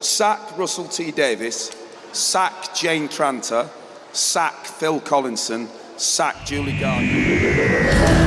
Sack Russell T Davis, sack Jane Tranter, sack Phil Collinson, sack Julie Gardner.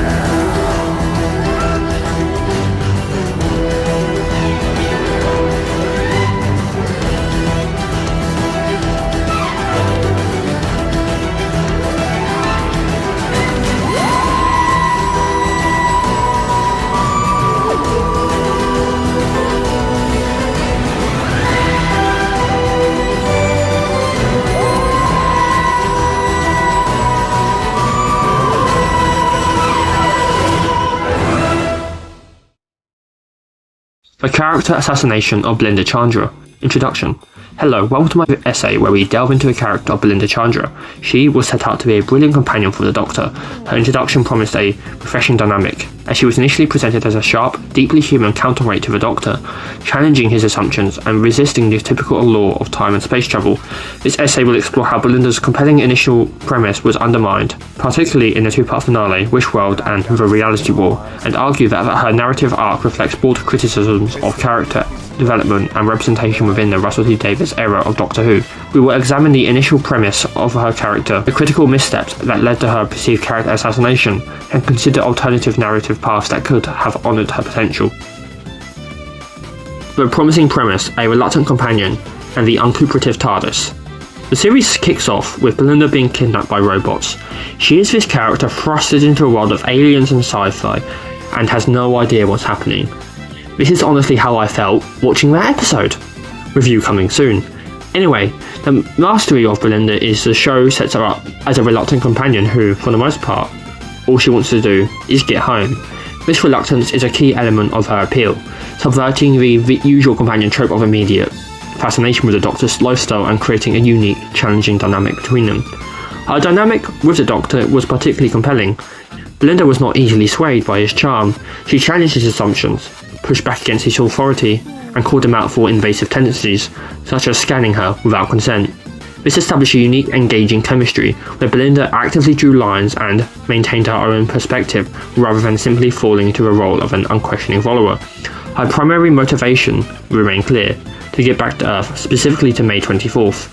The character Assassination of Belinda Chandra. Introduction. Hello, welcome to my essay where we delve into the character of Belinda Chandra. She was set out to be a brilliant companion for the Doctor. Her introduction promised a refreshing dynamic, as she was initially presented as a sharp, deeply human counterweight to the Doctor, challenging his assumptions and resisting the typical allure of time and space travel. This essay will explore how Belinda's compelling initial premise was undermined, particularly in the two-part finale, Wishworld and The Reality War, and argue that her narrative arc reflects broad criticisms of character development and representation within the Russell T Davies era of Doctor Who. We will examine the initial premise of her character, the critical missteps that led to her perceived character assassination, and consider alternative narrative paths that could have honoured her potential. The promising premise, a reluctant companion, and the uncooperative TARDIS. The series kicks off with Belinda being kidnapped by robots. She is this character thrusted into a world of aliens and sci-fi, and has no idea what's happening. This is honestly how I felt watching that episode. Review coming soon. Anyway, the mastery of Belinda is the show sets her up as a reluctant companion who, for the most part, all she wants to do is get home. This reluctance is a key element of her appeal, subverting the usual companion trope of immediate fascination with the Doctor's lifestyle and creating a unique, challenging dynamic between them. Her dynamic with the Doctor was particularly compelling. Belinda was not easily swayed by his charm. She challenged his assumptions, pushed back against his authority, and called him out for invasive tendencies, such as scanning her without consent. This established a unique, engaging chemistry, where Belinda actively drew lines and maintained her own perspective, rather than simply falling into the role of an unquestioning follower. Her primary motivation remained clear: to get back to Earth, specifically to May 24th.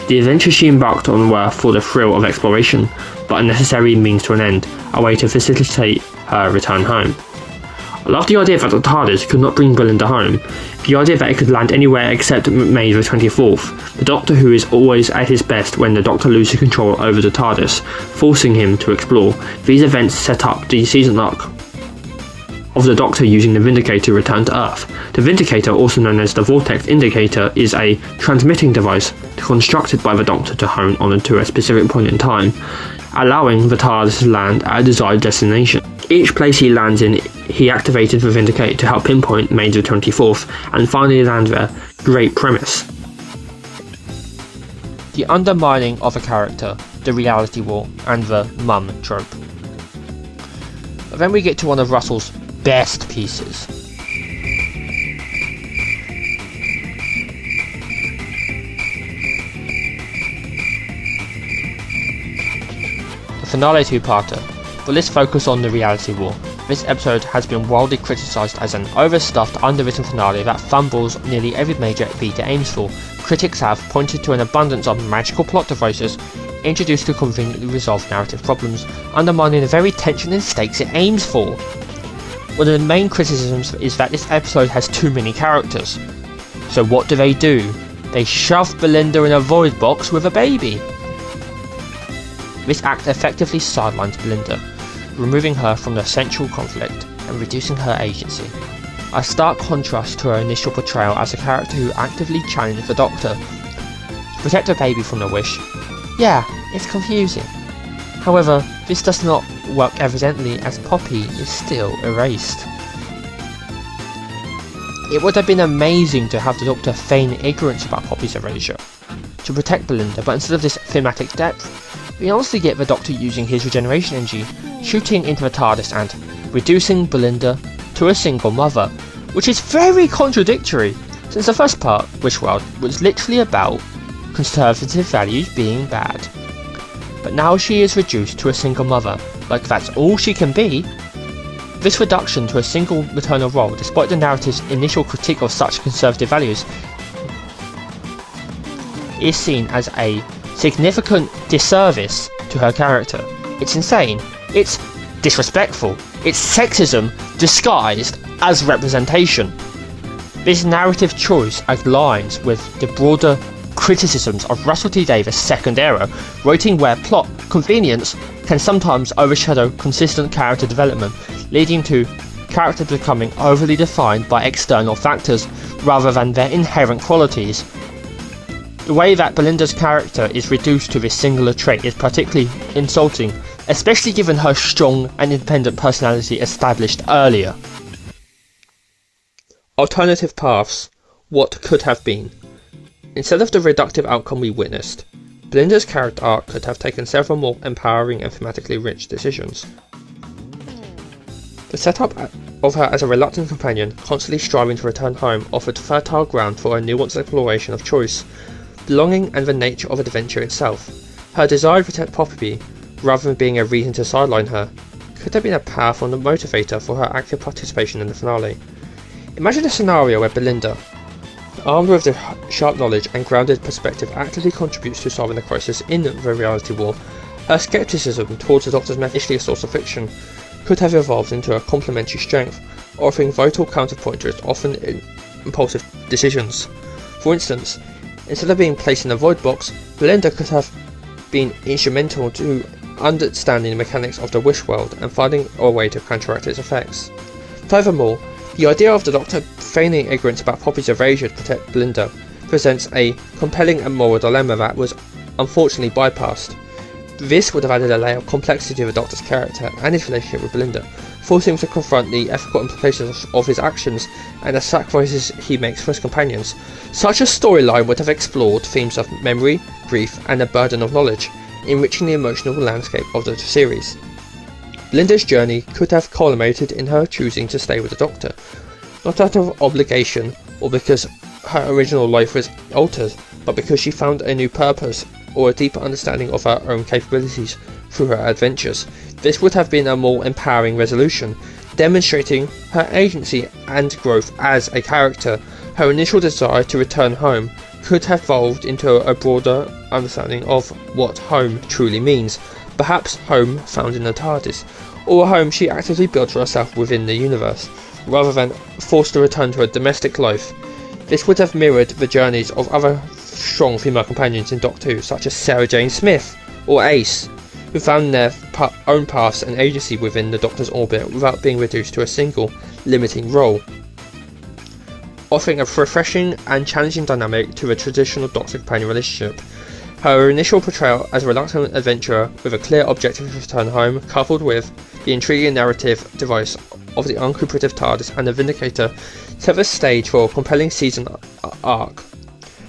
The adventures she embarked on were for the thrill of exploration, but a necessary means to an end, a way to facilitate her return home. I love the idea that the TARDIS could not bring Belinda home, the idea that it could land anywhere except May the 24th, the Doctor who is always at his best when the Doctor loses control over the TARDIS, forcing him to explore. These events set up the season arc of the Doctor using the Vindicator to return to Earth. The Vindicator, also known as the Vortex Indicator, is a transmitting device constructed by the Doctor to hone on to a specific point in time, allowing the TARDIS to land at a desired destination. Each place he lands in, he activated the Vindicator to help pinpoint May the 24th and finally land there. Great premise. The undermining of a character, the reality war, and the mum trope. But then we get to one of Russell's best pieces. The finale two-parter. But let's focus on the reality war. This episode has been widely criticised as an overstuffed, underwritten finale that fumbles nearly every major beat it aims for. Critics have pointed to an abundance of magical plot devices introduced to conveniently resolve narrative problems, undermining the very tension and stakes it aims for. One of the main criticisms is that this episode has too many characters. So what do? They shove Belinda in a void box with a baby. This act effectively sidelines Belinda, removing her from the central conflict and reducing her agency. A stark contrast to her initial portrayal as a character who actively challenged the Doctor. To protect her baby from the wish, yeah, it's confusing. However, this does not work evidently as Poppy is still erased. It would have been amazing to have the Doctor feign ignorance about Poppy's erasure to protect Belinda, but instead of this thematic depth, we honestly get the Doctor using his regeneration energy, shooting into the TARDIS and reducing Belinda to a single mother, which is very contradictory, since the first part, Wishworld, was literally about conservative values being bad. But now she is reduced to a single mother, like that's all she can be. This reduction to a single maternal role, despite the narrative's initial critique of such conservative values, is seen as a significant disservice to her character. It's insane, it's disrespectful, it's sexism disguised as representation. This narrative choice aligns with the broader criticisms of Russell T Davies' second era writing, where plot convenience can sometimes overshadow consistent character development, leading to characters becoming overly defined by external factors rather than their inherent qualities. The way that Belinda's character is reduced to this singular trait is particularly insulting, especially given her strong and independent personality established earlier. Alternative paths. What could have been? Instead of the reductive outcome we witnessed, Belinda's character arc could have taken several more empowering and thematically rich decisions. The setup of her as a reluctant companion, constantly striving to return home, offered fertile ground for a nuanced exploration of choice, belonging, and the nature of adventure itself. Her desire to protect Poppy, rather than being a reason to sideline her, could have been a powerful motivator for her active participation in the finale. Imagine a scenario where Belinda, armed with the sharp knowledge and grounded perspective, actively contributes to solving the crisis in the reality war. Her skepticism towards the Doctor's method, initially a source of fiction, could have evolved into a complementary strength, offering vital counterpoint to its often impulsive decisions. For instance, instead of being placed in a void box, Belinda could have been instrumental to understanding the mechanics of the wish world and finding a way to counteract its effects. Furthermore, the idea of the Doctor feigning ignorance about Poppy's evasion to protect Belinda presents a compelling and moral dilemma that was unfortunately bypassed. This would have added a layer of complexity to the Doctor's character and his relationship with Belinda, forcing him to confront the ethical implications of his actions and the sacrifices he makes for his companions. Such a storyline would have explored themes of memory, grief, and the burden of knowledge, enriching the emotional landscape of the series. Belinda's journey could have culminated in her choosing to stay with the Doctor, not out of obligation or because her original life was altered, but because she found a new purpose or a deeper understanding of her own capabilities through her adventures. This would have been a more empowering resolution, demonstrating her agency and growth as a character. Her initial desire to return home could have evolved into a broader understanding of what home truly means, perhaps home found in the TARDIS, or a home she actively built for herself within the universe, rather than forced to return to a domestic life. This would have mirrored the journeys of other strong female companions in Doctor Who, such as Sarah Jane Smith or Ace, who found their own paths and agency within the Doctor's orbit without being reduced to a single, limiting role, offering a refreshing and challenging dynamic to a traditional Doctor-companion relationship. Her initial portrayal as a reluctant adventurer with a clear objective to return home, coupled with the intriguing narrative device of the uncooperative TARDIS and the Vindicator, set the stage for a compelling season arc.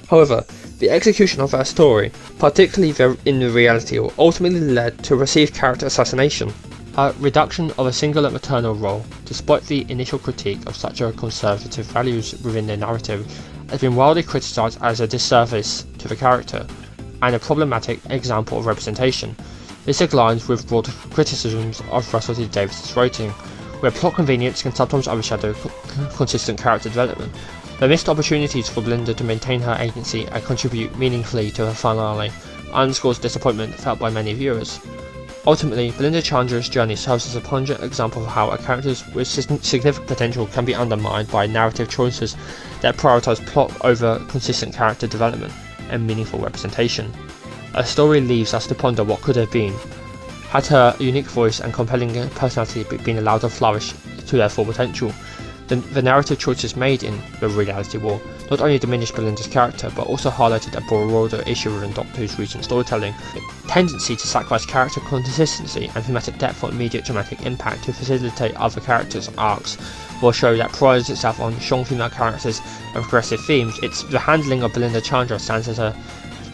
However, the execution of her story, particularly in the reality, ultimately led to a received character assassination. Her reduction of a singular maternal role, despite the initial critique of such a conservative values within the narrative, has been widely criticised as a disservice to the character and a problematic example of representation. This aligns with broader criticisms of Russell T Davies' writing, where plot convenience can sometimes overshadow consistent character development. The missed opportunities for Belinda to maintain her agency and contribute meaningfully to her finale underscores disappointment felt by many viewers. Ultimately, Belinda Chandra's journey serves as a pungent example of how a character with significant potential can be undermined by narrative choices that prioritise plot over consistent character development and meaningful representation. A story leaves us to ponder what could have been, had her unique voice and compelling personality been allowed to flourish to their full potential. The narrative choices made in the reality war not only diminished Belinda's character, but also highlighted a broader issue within Doctor Who's recent storytelling, the tendency to sacrifice character consistency and thematic depth for immediate dramatic impact to facilitate other characters' arcs, will show that prides itself on strong female characters and progressive themes. The handling of Belinda Chandra stands as a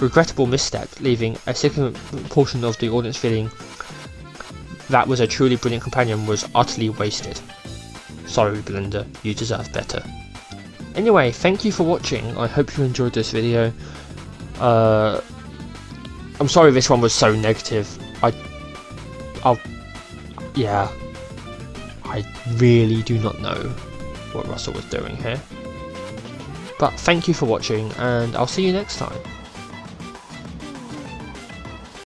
regrettable misstep, leaving a significant portion of the audience feeling that was a truly brilliant companion was utterly wasted. Sorry Belinda, you deserve better. Anyway, thank you for watching. I hope you enjoyed this video. I'm sorry this one was so negative. Yeah, I really do not know what Russell was doing here. But thank you for watching, and I'll see you next time.